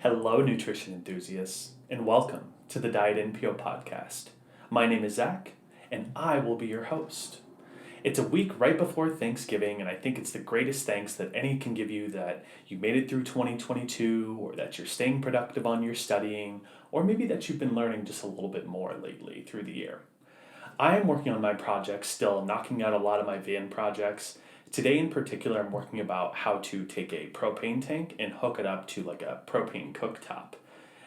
Hello, nutrition enthusiasts, and welcome to the Diet NPO podcast. My name is Zach, and I will be your host. It's a week right before Thanksgiving, and I think it's the greatest thanks that any can give you that you made it through 2022, or that you're staying productive on your studying, or maybe that you've been learning just a little bit more lately through the year. I am working on my projects still, knocking out a lot of my van projects. Today in particular, I'm working about how to take a propane tank and hook it up to like a propane cooktop.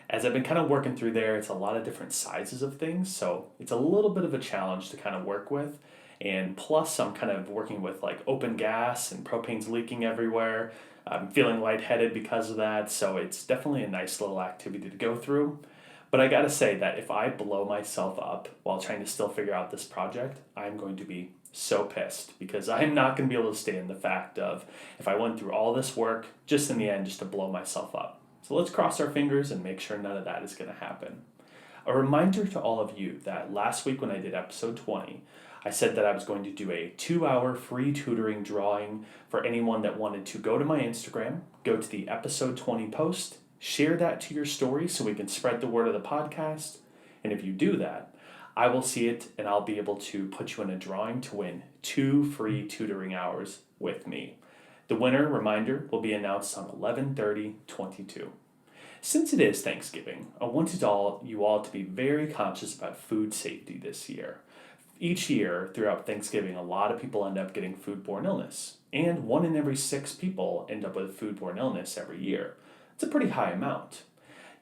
As I've been kind of working through there, it's a lot of different sizes of things, so it's a little bit of a challenge to kind of work with. And plus, I'm kind of working with like open gas and propane's leaking everywhere. I'm feeling lightheaded because of that, so it's definitely a nice little activity to go through. But I gotta say that if I blow myself up while trying to still figure out this project, I'm going to be so pissed because I'm not going to be able to stand the fact of if I went through all this work just in the end just to blow myself up. So let's cross our fingers and make sure none of that is going to happen. A reminder to all of you that last week when I did episode 20, I said that I was going to do a 2-hour free tutoring drawing for anyone that wanted to go to my Instagram, go to the episode 20 post, share that to your story so we can spread the word of the podcast. And if you do that, I will see it and I'll be able to put you in a drawing to win 2 free tutoring hours with me. The winner, reminder, will be announced on 11/30/22. Since it is Thanksgiving, I wanted you all to be very conscious about food safety this year. Each year throughout Thanksgiving, a lot of people end up getting foodborne illness, and 1 in every 6 people end up with foodborne illness every year. It's a pretty high amount.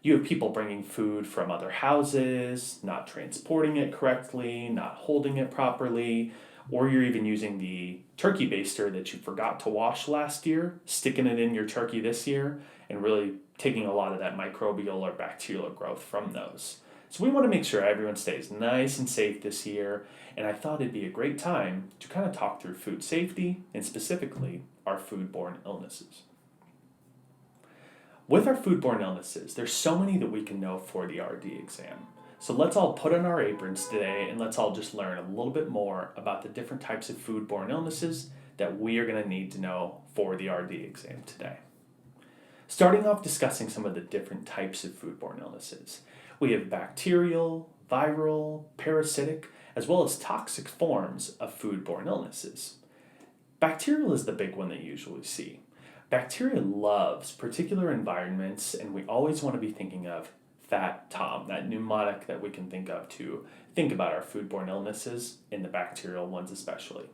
You have people bringing food from other houses, not transporting it correctly, not holding it properly, or you're even using the turkey baster that you forgot to wash last year, sticking it in your turkey this year, and really taking a lot of that microbial or bacterial growth from those. So we want to make sure everyone stays nice and safe this year, and I thought it'd be a great time to kind of talk through food safety and specifically our foodborne illnesses. With our foodborne illnesses, there's so many that we can know for the RD exam. So let's all put on our aprons today and let's all just learn a little bit more about the different types of foodborne illnesses that we are going to need to know for the RD exam today. Starting off discussing some of the different types of foodborne illnesses. We have bacterial, viral, parasitic, as well as toxic forms of foodborne illnesses. Bacterial is the big one that you usually see. Bacteria loves particular environments, and we always want to be thinking of Fat Tom, that mnemonic that we can think of to think about our foodborne illnesses, and the bacterial ones especially.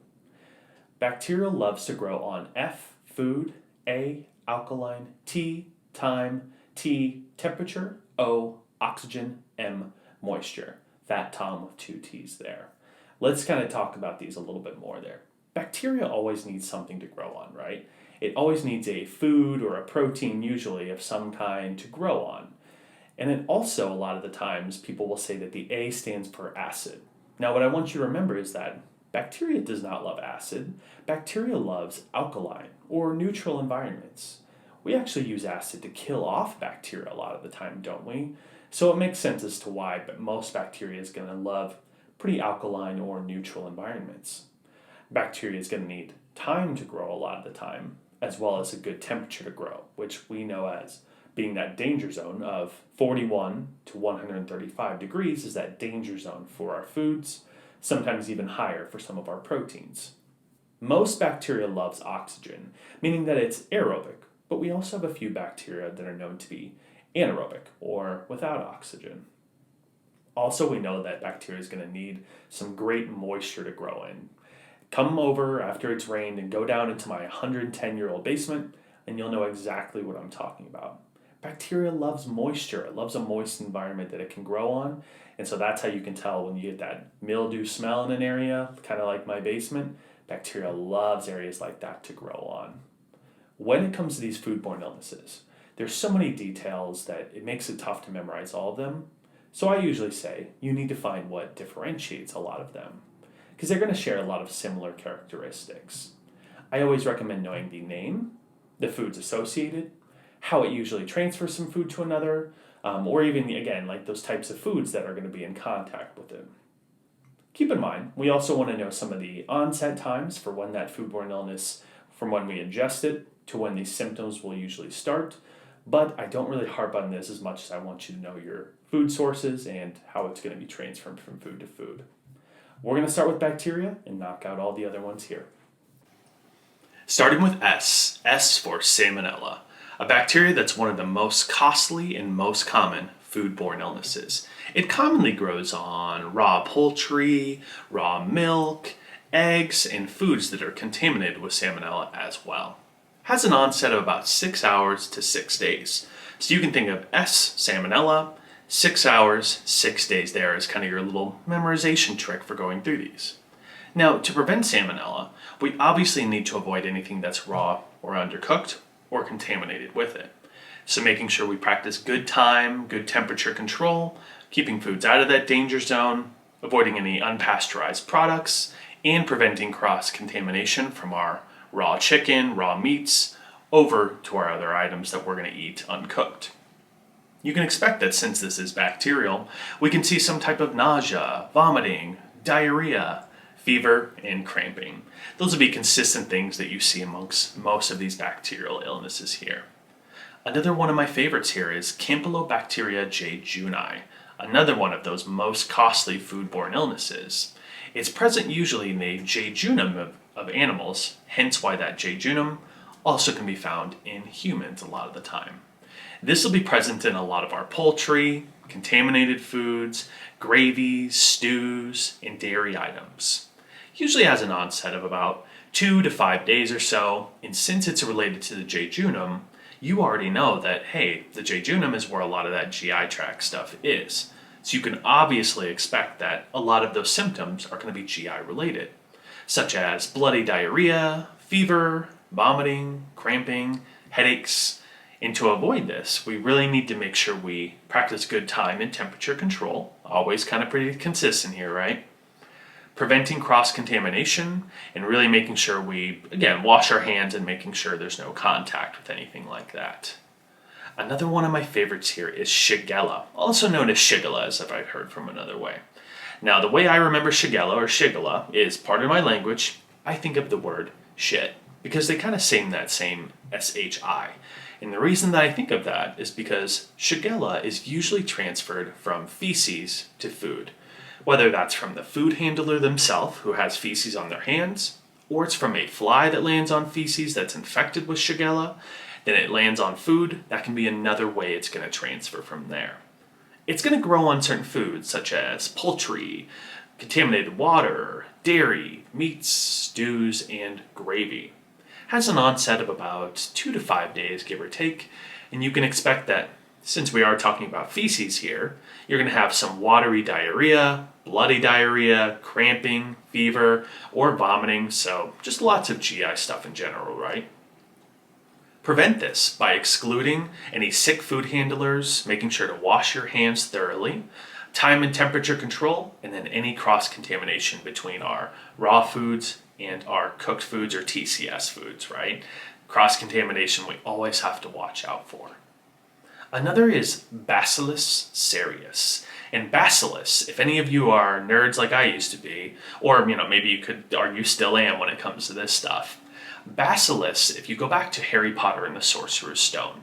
Bacterial loves to grow on F, food, A, alkaline, T, time, T, temperature, O, oxygen, M, moisture. Fat Tom with 2 T's there. Let's kind of talk about these a little bit more there. Bacteria always needs something to grow on, right? It always needs a food or a protein, usually of some kind, to grow on. And then also, a lot of the times, people will say that the A stands for acid. Now, what I want you to remember is that bacteria does not love acid. Bacteria loves alkaline or neutral environments. We actually use acid to kill off bacteria a lot of the time, don't we? So it makes sense as to why, but most bacteria is going to love pretty alkaline or neutral environments. Bacteria is going to need time to grow a lot of the time, as well as a good temperature to grow, which we know as being that danger zone of 41 to 135 degrees is that danger zone for our foods, sometimes even higher for some of our proteins. Most bacteria loves oxygen, meaning that it's aerobic, but we also have a few bacteria that are known to be anaerobic or without oxygen. Also, we know that bacteria is going to need some great moisture to grow in. Come over after it's rained and go down into my 110-year-old basement, and you'll know exactly what I'm talking about. Bacteria loves moisture. It loves a moist environment that it can grow on, and so that's how you can tell when you get that mildew smell in an area, kind of like my basement. Bacteria loves areas like that to grow on. When it comes to these foodborne illnesses, there's so many details that it makes it tough to memorize all of them. So I usually say you need to find what differentiates a lot of them, because they're going to share a lot of similar characteristics. I always recommend knowing the name, the foods associated, how it usually transfers from food to another, or even, again, like those types of foods that are going to be in contact with it. Keep in mind, we also want to know some of the onset times for when that foodborne illness, from when we ingest it to when these symptoms will usually start, But I don't really harp on this as much as I want you to know your food sources and how it's going to be transferred from food to food. We're going to start with bacteria and knock out all the other ones here. Starting with S for Salmonella, a bacteria that's one of the most costly and most common foodborne illnesses. It commonly grows on raw poultry, raw milk, eggs, and foods that are contaminated with Salmonella as well. Has an onset of about 6 hours to 6 days. So you can think of S, Salmonella, 6 hours, 6 days there as kind of your little memorization trick for going through these. Now, to prevent Salmonella, we obviously need to avoid anything that's raw or undercooked or contaminated with it. So making sure we practice good time, good temperature control, keeping foods out of that danger zone, avoiding any unpasteurized products, and preventing cross-contamination from our raw chicken, raw meats, over to our other items that we're going to eat uncooked. You can expect that since this is bacterial, we can see some type of nausea, vomiting, diarrhea, fever, and cramping. Those will be consistent things that you see amongst most of these bacterial illnesses here. Another one of my favorites here is Campylobacteria Jejuni, another one of those most costly foodborne illnesses. It's present usually in the jejunum of animals, hence why that jejunum also can be found in humans a lot of the time. This will be present in a lot of our poultry, contaminated foods, gravies, stews, and dairy items. Usually has an onset of about 2 to 5 days or so, and since it's related to the jejunum, you already know that, hey, the jejunum is where a lot of that GI tract stuff is. So you can obviously expect that a lot of those symptoms are going to be GI related, such as bloody diarrhea, fever, vomiting, cramping, headaches. And to avoid this, we really need to make sure we practice good time and temperature control, always kind of pretty consistent here, right? Preventing cross-contamination and really making sure we, again, wash our hands and making sure there's no contact with anything like that. Another one of my favorites here is Shigella, also known as Shigella, as I've heard from another way. Now, the way I remember Shigella or Shigella is, part of my language, I think of the word shit, because they kind of sing that same S-H-I. And the reason that I think of that is because Shigella is usually transferred from feces to food, whether that's from the food handler themselves who has feces on their hands, or it's from a fly that lands on feces that's infected with Shigella, then it lands on food. That can be another way it's going to transfer from there. It's going to grow on certain foods such as poultry, contaminated water, dairy, meats, stews, and gravy. Has an onset of about 2 to 5 days, give or take, and you can expect that since we are talking about feces here, you're going to have some watery diarrhea, bloody diarrhea, cramping, fever, or vomiting, so just lots of GI stuff in general, right? Prevent this by excluding any sick food handlers, making sure to wash your hands thoroughly, time and temperature control, and then any cross-contamination between our raw foods and our cooked foods or TCS foods, right? Cross-contamination we always have to watch out for. Another is Bacillus Cereus. And Bacillus, if any of you are nerds like I used to be, or maybe you could argue still am when it comes to this stuff, Bacillus, if you go back to Harry Potter and the Sorcerer's Stone,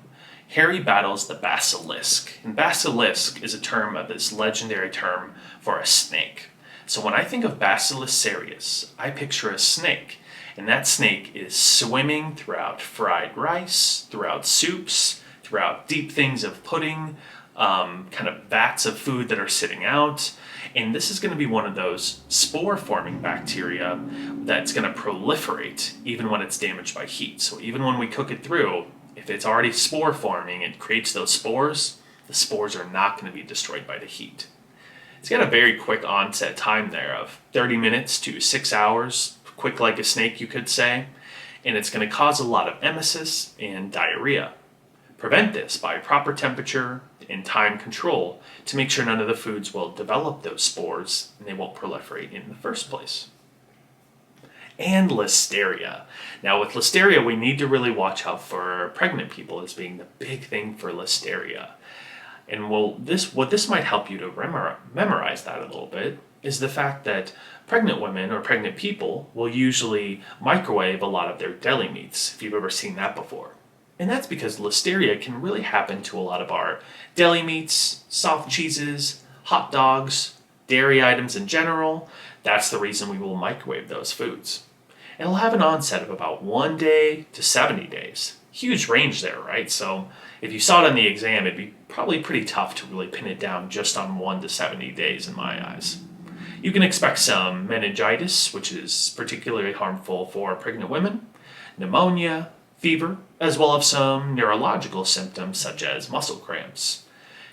Harry battles the basilisk. And basilisk is a term of this legendary term for a snake. So when I think of Bacillus Cereus, I picture a snake. And that snake is swimming throughout fried rice, throughout soups, throughout deep things of pudding, kind of vats of food that are sitting out. And this is going to be one of those spore-forming bacteria that's going to proliferate even when it's damaged by heat. So even when we cook it through, if it's already spore-forming, it creates those spores. The spores are not going to be destroyed by the heat. It's got a very quick onset time there of 30 minutes to 6 hours, quick like a snake, you could say. And it's going to cause a lot of emesis and diarrhea. Prevent this by proper temperature and time control to make sure none of the foods will develop those spores and they won't proliferate in the first place. And Listeria. Now with Listeria, we need to really watch out for pregnant people as being the big thing for Listeria. And what this might help you to memorize that a little bit is the fact that pregnant women or pregnant people will usually microwave a lot of their deli meats, if you've ever seen that before. And that's because Listeria can really happen to a lot of our deli meats, soft cheeses, hot dogs, dairy items in general. That's the reason we will microwave those foods. And it'll have an onset of about 1 day to 70 days. Huge range there, right? So if you saw it on the exam, it'd be probably pretty tough to really pin it down just on 1 to 70 days in my eyes. You can expect some meningitis, which is particularly harmful for pregnant women, pneumonia, fever, as well as some neurological symptoms such as muscle cramps.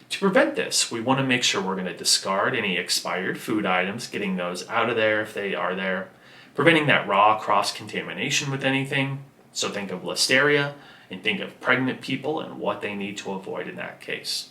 To prevent this, we want to make sure we're going to discard any expired food items, getting those out of there if they are there, preventing that raw cross-contamination with anything. So think of Listeria and think of pregnant people and what they need to avoid in that case.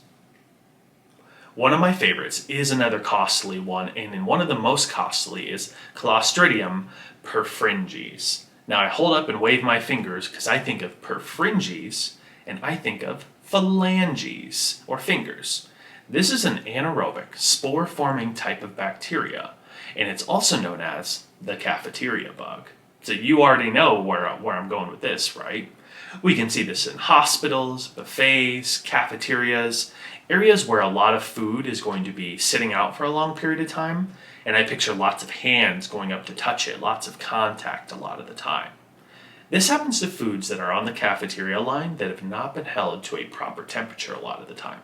One of my favorites is another costly one, and one of the most costly is Clostridium perfringens. Now I hold up and wave my fingers because I think of perfringes and I think of phalanges, or fingers. This is an anaerobic, spore-forming type of bacteria, and it's also known as the cafeteria bug. So you already know where I'm going with this, right? We can see this in hospitals, buffets, cafeterias, areas where a lot of food is going to be sitting out for a long period of time, and I picture lots of hands going up to touch it, lots of contact a lot of the time. This happens to foods that are on the cafeteria line that have not been held to a proper temperature a lot of the time.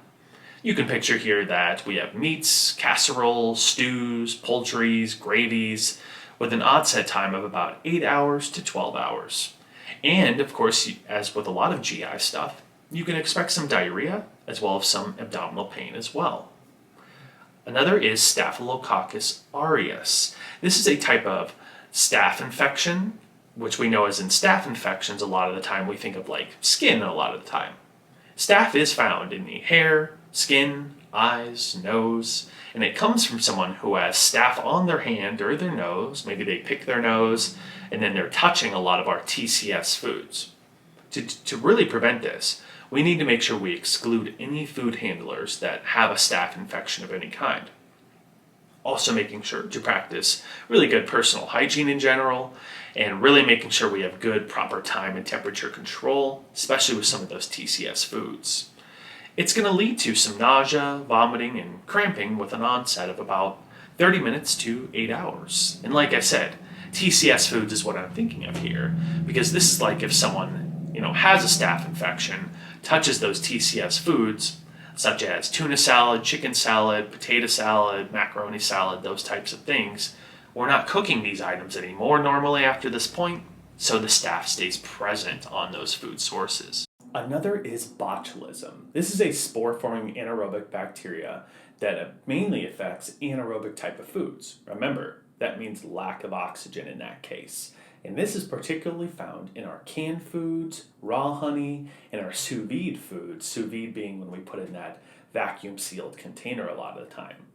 You can picture here that we have meats, casseroles, stews, poultries, gravies, with an onset time of about 8 hours to 12 hours. And, of course, as with a lot of GI stuff, you can expect some diarrhea as well as some abdominal pain as well. Another is Staphylococcus aureus. This is a type of staph infection, which we know as in staph infections a lot of the time we think of like skin a lot of the time. Staph is found in the hair, skin, eyes, nose, and it comes from someone who has staph on their hand or their nose. Maybe they pick their nose and then they're touching a lot of our TCS foods. To really prevent this, we need to make sure we exclude any food handlers that have a staph infection of any kind. Also making sure to practice really good personal hygiene in general, and really making sure we have good proper time and temperature control, especially with some of those TCS foods. It's going to lead to some nausea, vomiting, and cramping with an onset of about 30 minutes to 8 hours. And like I said, TCS foods is what I'm thinking of here, because this is like if someone, has a staph infection, touches those TCS foods, such as tuna salad, chicken salad, potato salad, macaroni salad, those types of things. We're not cooking these items anymore normally after this point, so the staph stays present on those food sources. Another is botulism. This is a spore-forming anaerobic bacteria that mainly affects anaerobic type of foods. Remember, that means lack of oxygen in that case. And this is particularly found in our canned foods, raw honey, and our sous vide foods, sous vide being when we put in that vacuum-sealed container a lot of the time.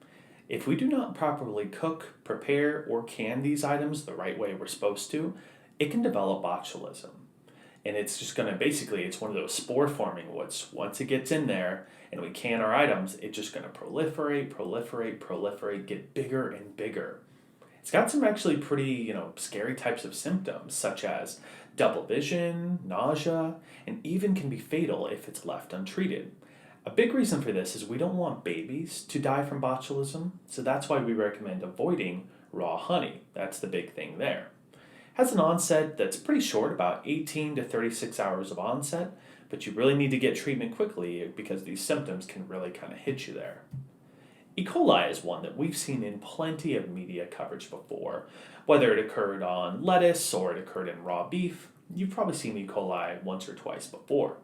If we do not properly cook, prepare, or can these items the right way we're supposed to, it can develop botulism. And it's just going to it's one of those spore-forming woods. Once it gets in there and we can our items, it's just going to proliferate, get bigger and bigger. It's got some actually pretty, scary types of symptoms, such as double vision, nausea, and even can be fatal if it's left untreated. A big reason for this is we don't want babies to die from botulism, so that's why we recommend avoiding raw honey. That's the big thing there. Has an onset that's pretty short, about 18 to 36 hours of onset, but you really need to get treatment quickly because these symptoms can really kind of hit you there. E. coli is one that we've seen in plenty of media coverage before. Whether it occurred on lettuce or it occurred in raw beef, you've probably seen E. coli once or twice before.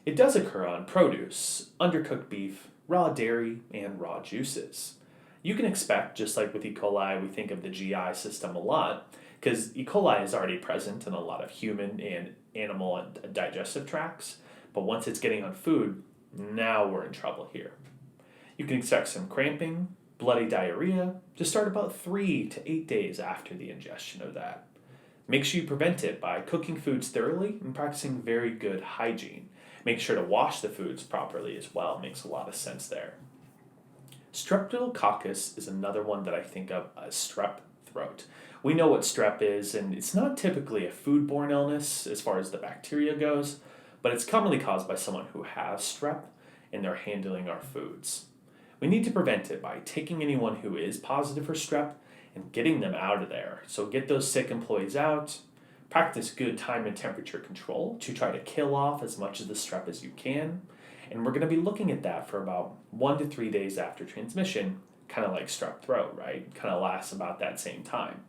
It does occur on produce, undercooked beef, raw dairy, and raw juices. You can expect, just like with E. coli, we think of the GI system a lot, because E. coli is already present in a lot of human and animal and digestive tracts, but once it's getting on food, now we're in trouble here. You can expect some cramping, bloody diarrhea, to start about 3 to 8 days after the ingestion of that. Make sure you prevent it by cooking foods thoroughly and practicing very good hygiene. Make sure to wash the foods properly as well. Makes a lot of sense there. Streptococcus is another one that I think of as strep throat. We know what strep is, and it's not typically a foodborne illness as far as the bacteria goes, but it's commonly caused by someone who has strep and they're handling our foods. We need to prevent it by taking anyone who is positive for strep and getting them out of there. So get those sick employees out, practice good time and temperature control to try to kill off as much of the strep as you can. And we're going to be looking at that for about 1 to 3 days after transmission, kind of like strep throat, right? Kind of lasts about that same time.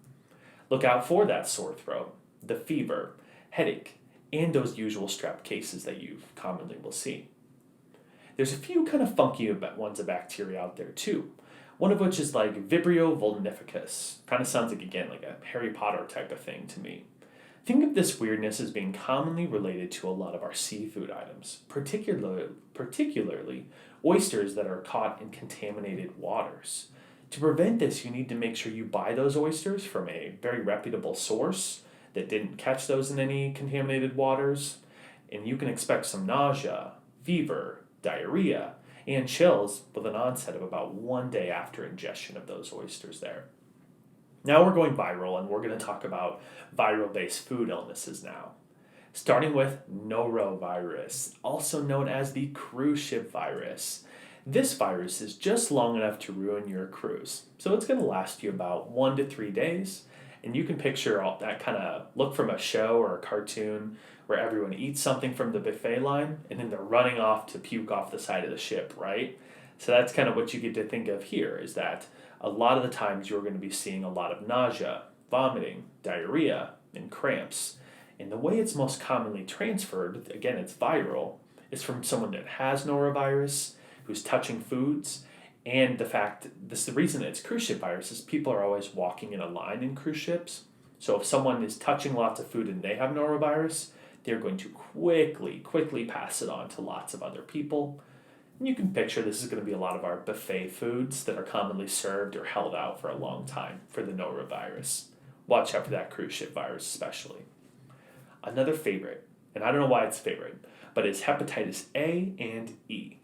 Look out for that sore throat, the fever, headache, and those usual strep cases that you commonly will see. There's a few kind of funky ones of bacteria out there too. One of which is like Vibrio vulnificus. Kind of sounds like, again, like a Harry Potter type of thing to me. Think of this weirdness as being commonly related to a lot of our seafood items, particularly oysters that are caught in contaminated waters. To prevent this, you need to make sure you buy those oysters from a very reputable source that didn't catch those in any contaminated waters, and you can expect some nausea, fever, diarrhea, and chills with an onset of about 1 day after ingestion of those oysters there. Now we're going viral, and we're going to talk about viral-based food illnesses now. Starting with norovirus, also known as the cruise ship virus. This virus is just long enough to ruin your cruise. So it's going to last you about 1 to 3 days, and you can picture all that kind of look from a show or a cartoon where everyone eats something from the buffet line, and then they're running off to puke off the side of the ship, right? So that's kind of what you get to think of here, is that a lot of the times you're going to be seeing a lot of nausea, vomiting, diarrhea, and cramps. And the way it's most commonly transferred, again, it's viral, is from someone that has norovirus, who's touching foods, and the reason it's cruise ship virus is people are always walking in a line in cruise ships. So if someone is touching lots of food and they have norovirus, they're going to quickly pass it on to lots of other people. And you can picture this is going to be a lot of our buffet foods that are commonly served or held out for a long time for the norovirus. Watch out for that cruise ship virus especially. Another favorite, and I don't know why it's a favorite, but it's hepatitis A and E.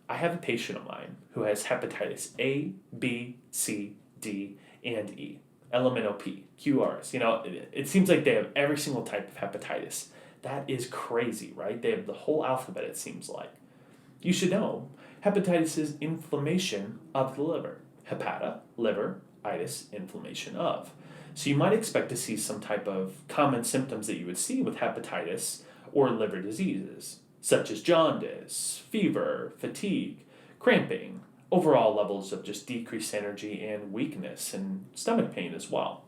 I have a patient of mine who has hepatitis A, B, C, D, and E. LMNOP, QRS. It seems like they have every single type of hepatitis. That is crazy, right? They have the whole alphabet, it seems like. You should know, hepatitis is inflammation of the liver. Hepata, liver, itis, inflammation of. So you might expect to see some type of common symptoms that you would see with hepatitis or liver diseases, such as jaundice, fever, fatigue, cramping, overall levels of just decreased energy and weakness, and stomach pain as well.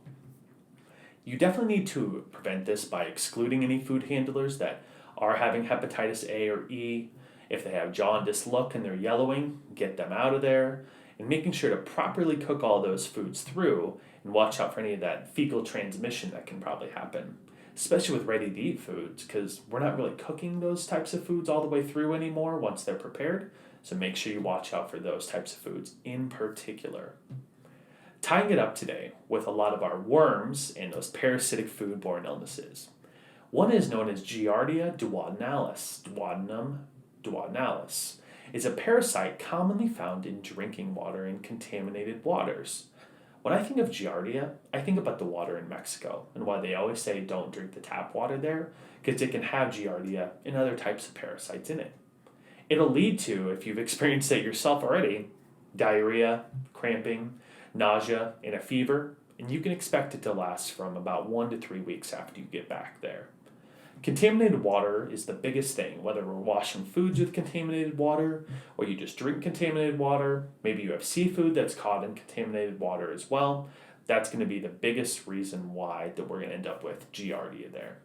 You definitely need to prevent this by excluding any food handlers that are having hepatitis A or E. If they have jaundice look and they're yellowing, get them out of there, and making sure to properly cook all those foods through and watch out for any of that fecal transmission that can probably happen, especially with ready-to-eat foods, because we're not really cooking those types of foods all the way through anymore once they're prepared, so make sure you watch out for those types of foods in particular. Tying it up today with a lot of our worms and those parasitic foodborne illnesses. One is known as Giardia duodenalis. Duodenalis is a parasite commonly found in drinking water and contaminated waters. When I think of Giardia, I think about the water in Mexico and why they always say don't drink the tap water there, because it can have Giardia and other types of parasites in it. It'll lead to, if you've experienced it yourself already, diarrhea, cramping, nausea, and a fever, and you can expect it to last from about 1 to 3 weeks after you get back there. Contaminated water is the biggest thing, whether we're washing foods with contaminated water, or you just drink contaminated water, maybe you have seafood that's caught in contaminated water as well. That's going to be the biggest reason why that we're going to end up with Giardia there.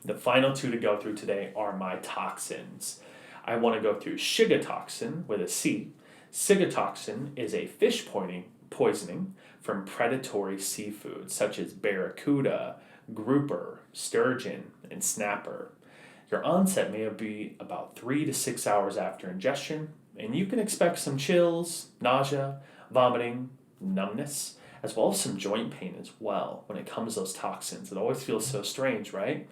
The final two to go through today are my toxins. I want to go through Shigatoxin with a C. Shigatoxin is a fish poisoning from predatory seafood such as barracuda, grouper, sturgeon, and snapper. Your onset may be about 3 to 6 hours after ingestion, and you can expect some chills, nausea, vomiting, numbness, as well as some joint pain as well when it comes to those toxins. It always feels so strange, right?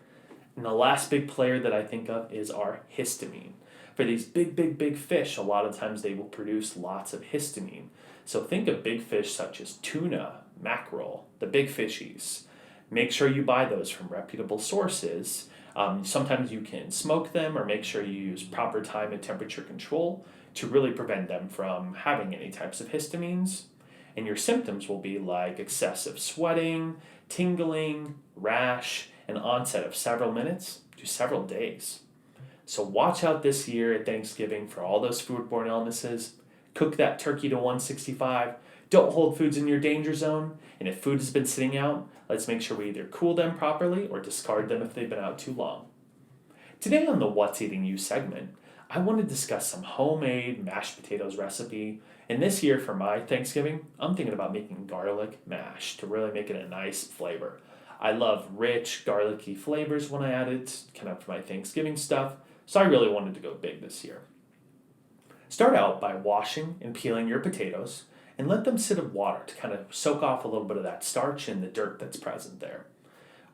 And the last big player that I think of is our histamine. For these big fish, a lot of times they will produce lots of histamine. So think of big fish such as tuna, mackerel, the big fishies. Make sure you buy those from reputable sources. Sometimes you can smoke them or make sure you use proper time and temperature control to really prevent them from having any types of histamines. And your symptoms will be like excessive sweating, tingling, rash, and onset of several minutes to several days. So watch out this year at Thanksgiving for all those foodborne illnesses. Cook that turkey to 165. Don't hold foods in your danger zone. And if food has been sitting out, let's make sure we either cool them properly or discard them if they've been out too long. Today on the What's Eating You segment, I want to discuss some homemade mashed potatoes recipe. And this year for my Thanksgiving, I'm thinking about making garlic mash to really make it a nice flavor. I love rich, garlicky flavors when I add it, kind of for my Thanksgiving stuff, so I really wanted to go big this year. Start out by washing and peeling your potatoes and let them sit in water to kind of soak off a little bit of that starch and the dirt that's present there.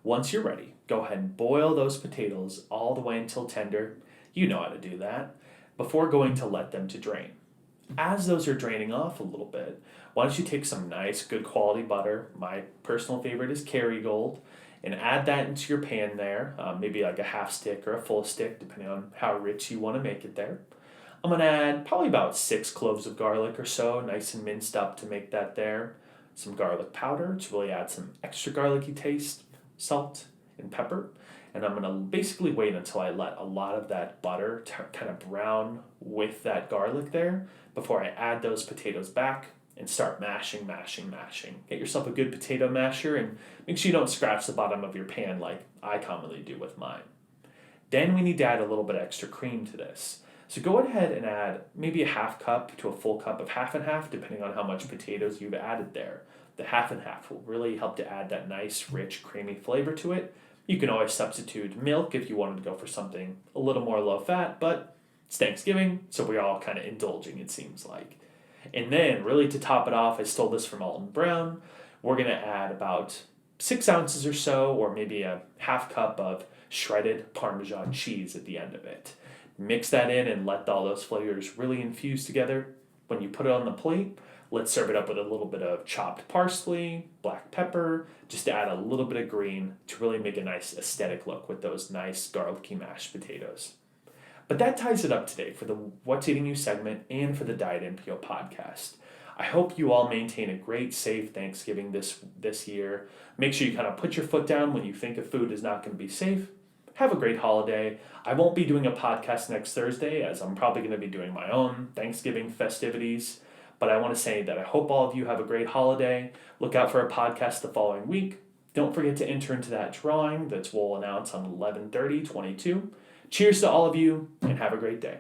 Once you're ready, go ahead and boil those potatoes all the way until tender. You know how to do that, before going to let them to drain. As those are draining off a little bit, why don't you take some nice, good quality butter, my personal favorite is Kerrygold, and add that into your pan there, maybe like a half stick or a full stick, depending on how rich you want to make it there. I'm going to add probably about 6 cloves of garlic or so, nice and minced up to make that there. Some garlic powder to really add some extra garlicky taste, salt, and pepper. And I'm going to basically wait until I let a lot of that butter kind of brown with that garlic there before I add those potatoes back and start mashing. Get yourself a good potato masher and make sure you don't scratch the bottom of your pan like I commonly do with mine. Then we need to add a little bit extra cream to this. So go ahead and add maybe a half cup to a full cup of half and half, depending on how much potatoes you've added there. The half and half will really help to add that nice, rich, creamy flavor to it. You can always substitute milk if you wanted to go for something a little more low fat, but it's Thanksgiving, so we're all kind of indulging, it seems like. And then, really to top it off, I stole this from Alton Brown. We're going to add about 6 ounces or so, or maybe a half cup of shredded Parmesan cheese at the end of it. Mix that in and let all those flavors really infuse together. When you put it on the plate, let's serve it up with a little bit of chopped parsley, black pepper, just to add a little bit of green to really make a nice aesthetic look with those nice garlicky mashed potatoes. But that ties it up today for the What's Eating You segment and for the Diet NPO podcast. I hope you all maintain a great, safe Thanksgiving this year. Make sure you kind of put your foot down when you think a food is not going to be safe. Have a great holiday. I won't be doing a podcast next Thursday as I'm probably going to be doing my own Thanksgiving festivities. But I want to say that I hope all of you have a great holiday. Look out for a podcast the following week. Don't forget to enter into that drawing that we'll announce on 11/30/22. Cheers to all of you and have a great day.